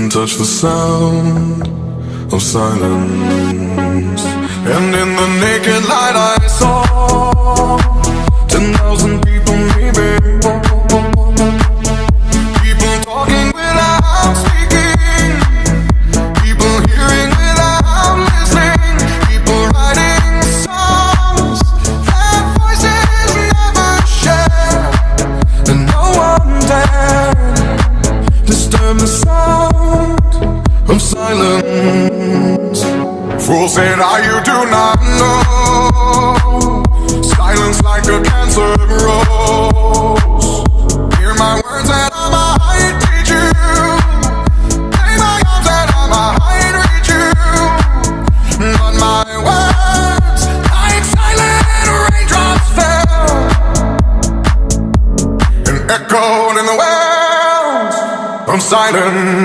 can touch the sound of silence. And in the naked light I saw 10,000 people maybe, people talking without speaking, people hearing without listening, people writing songs that voices never share, and no one dared disturb the sound of silence. Fool said, you do not know. Silence like a cancer grows. Hear my words and I might teach you. Play my arms and I might reach you. But my words, like silent raindrops, fell and echoed in the wells of silence.